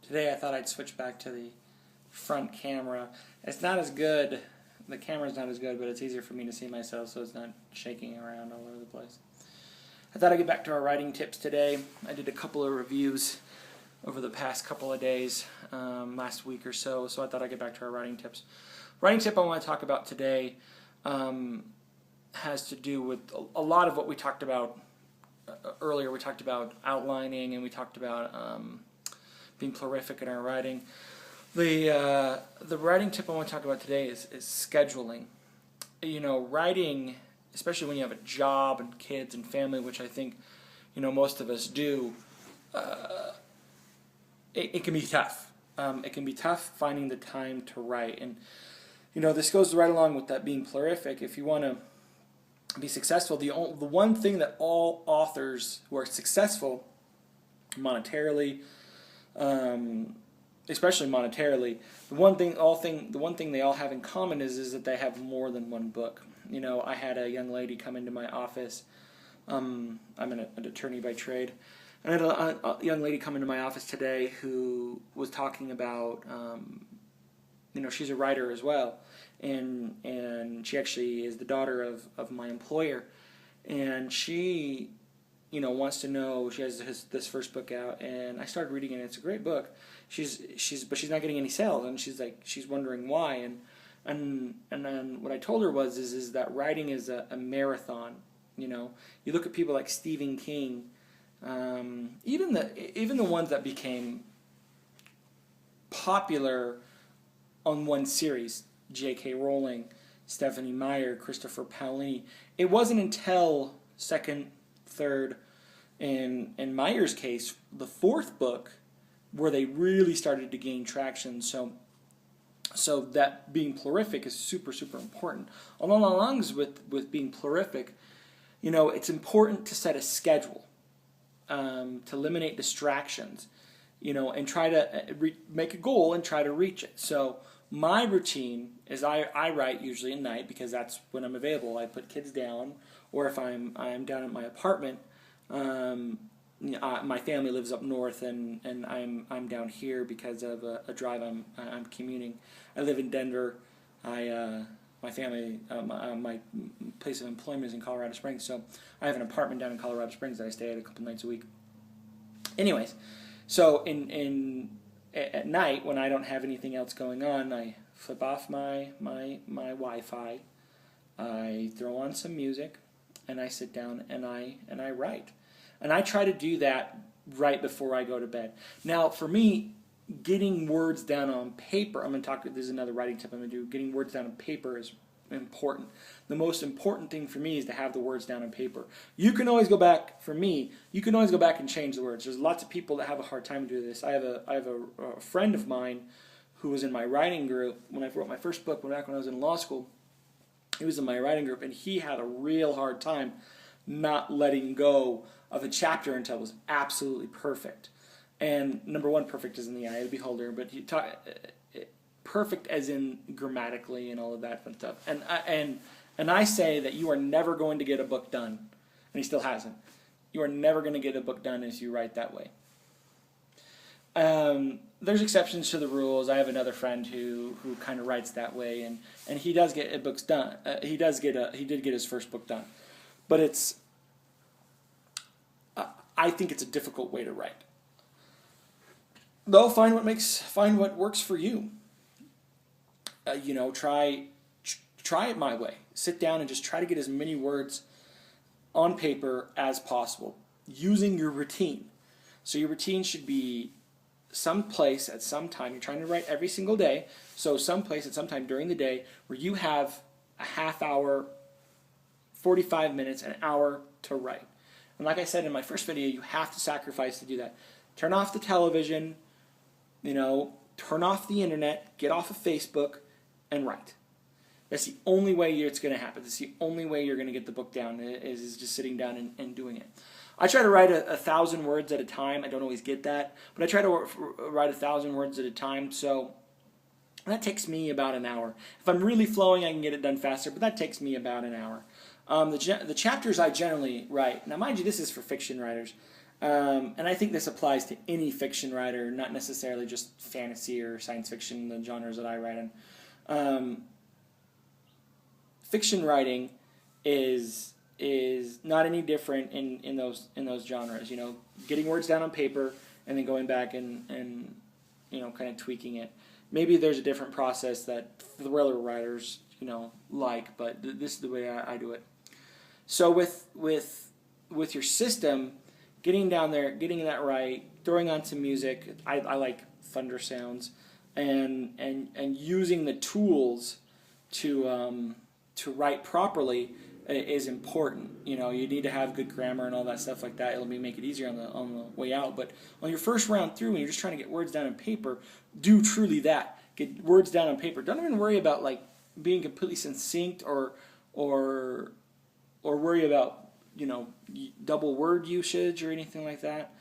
Today I thought I'd switch back to the front camera. It's not as good, the camera's not as good, but it's easier for me to see myself so it's not shaking around all over the place. I thought I'd get back to our writing tips today. I did a couple of reviews over the past couple of days, last week or so, so I thought I'd get back to our writing tips. Writing tip I want to talk about today has to do with a lot of what we talked about earlier. We talked about outlining and we talked about being prolific in our writing. The writing tip I want to talk about today is scheduling. You know, writing, especially when you have a job and kids and family, which I think, you know, most of us do, it can be tough. It can be tough finding the time to write. And, you know, this goes right along with that being prolific. If you want to be successful, the one thing that all authors who are successful monetarily, especially monetarily, the one thing they all have in common is that they have more than one book. You know, I had a young lady come into my office. I'm an attorney by trade. I had a young lady come into my office today who was talking about, you know, she's a writer as well, and she actually is the daughter of my employer, and she, you know, wants to know. She has this first book out, and I started reading it. It's a great book. But she's not getting any sales, and she's wondering why. And then what I told her is that writing is a marathon. You know, you look at people like Stephen King, even the ones that became popular on one series, J.K. Rowling, Stephanie Meyer, Christopher Paolini. It wasn't until second, third, in Meyer's case, the fourth book, where they really started to gain traction. So that being prolific is super, super important. Along with being prolific, you know, it's important to set a schedule, to eliminate distractions, you know, and try to make a goal and try to reach it. So my routine is I write usually at night because that's when I'm available. I put kids down, or if I'm down at my apartment. My family lives up north, and I'm down here because of a drive I'm commuting. I live in Denver. My family, my place of employment is in Colorado Springs, so I have an apartment down in Colorado Springs that I stay at a couple nights a week. Anyways, so at night when I don't have anything else going on, I flip off my Wi-Fi, I throw on some music, and I sit down and I write. And I try to do that right before I go to bed. Now, for me, getting words down on paper, I'm going to talk, this is another writing tip I'm going to do, getting words down on paper is important. The most important thing for me is to have the words down on paper. You can always go back, for me, you can always go back and change the words. There's lots of people that have a hard time doing this. I have a friend of mine who was in my writing group when I wrote my first book, back when I was in law school. He was in my writing group, and he had a real hard time not letting go of a chapter until it was absolutely perfect. And number one, perfect is in the eye of the beholder, but perfect as in grammatically and all of that fun stuff. And I say that you are never going to get a book done, and he still hasn't. You are never going to get a book done if you write that way. There's exceptions to the rules. I have another friend who kind of writes that way, and he does get books done. He did get his first book done, but I think it's a difficult way to write. Though find what works for you. You know, try it my way. Sit down and just try to get as many words on paper as possible using your routine. So your routine should be some place at some time. You're trying to write every single day, so some place at some time during the day where you have a half hour, 45 minutes, an hour to write. And like I said in my first video, you have to sacrifice to do that. Turn off the television, you know, turn off the internet, get off of Facebook, and write. That's the only way it's going to happen. That's the only way you're going to get the book down, is just sitting down and doing it. I try to write 1,000 words at a time. I don't always get that, but I try to write 1,000 words at a time, so that takes me about an hour. If I'm really flowing, I can get it done faster, but that takes me about an hour. The chapters I generally write, now mind you, this is for fiction writers. And I think this applies to any fiction writer, not necessarily just fantasy or science fiction, the genres that I write in. Fiction writing is not any different in those genres. You know, getting words down on paper and then going back and you know, kind of tweaking it. Maybe there's a different process that thriller writers, you know, like, but this is the way I do it. So with your system, getting down there, getting that right, throwing on some music. I like thunder sounds, and using the tools to write properly is important. You know, you need to have good grammar and all that stuff like that. It'll make it easier on the way out. But on your first round through, when you're just trying to get words down on paper, do truly that. Get words down on paper. Don't even worry about like being completely succinct or worry about, you know, double word usage or anything like that.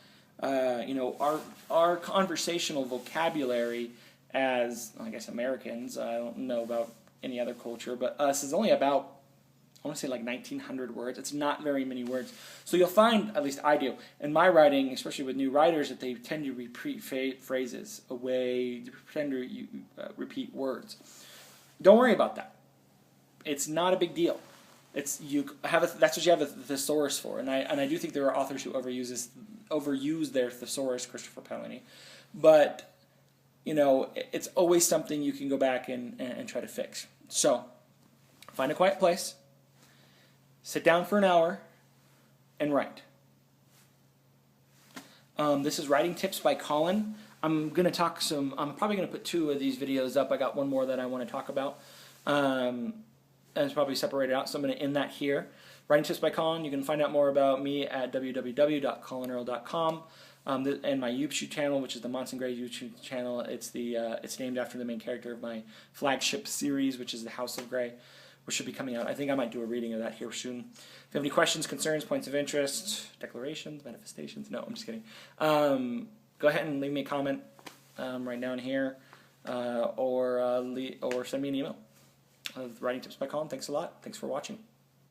You know, our conversational vocabulary as, I guess, Americans, I don't know about any other culture, but us is only about, I want to say like 1,900 words. It's not very many words. So you'll find, at least I do, in my writing, especially with new writers, that they tend to repeat phrases away, they tend to repeat words. Don't worry about that. It's not a big deal. That's what you have a thesaurus for, and I do think there are authors who overuse their thesaurus, Christopher Paolini, but you know, it's always something you can go back and try to fix. So find a quiet place, sit down for an hour, and write. This is Writing Tips by Collin. I'm probably going to put 2 of these videos up. I got one more that I want to talk about. And it's probably separated out, so I'm going to end that here. Writing Tips by Collin. You can find out more about me at www.collinearl.com. And my YouTube channel, which is the Monson Gray YouTube channel. It's named after the main character of my flagship series, which is The House of Gray, which should be coming out. I think I might do a reading of that here soon. If you have any questions, concerns, points of interest, declarations, manifestations, no, I'm just kidding. Go ahead and leave me a comment right down here, or send me an email. Writing Tips by Collin. Thanks a lot. Thanks for watching.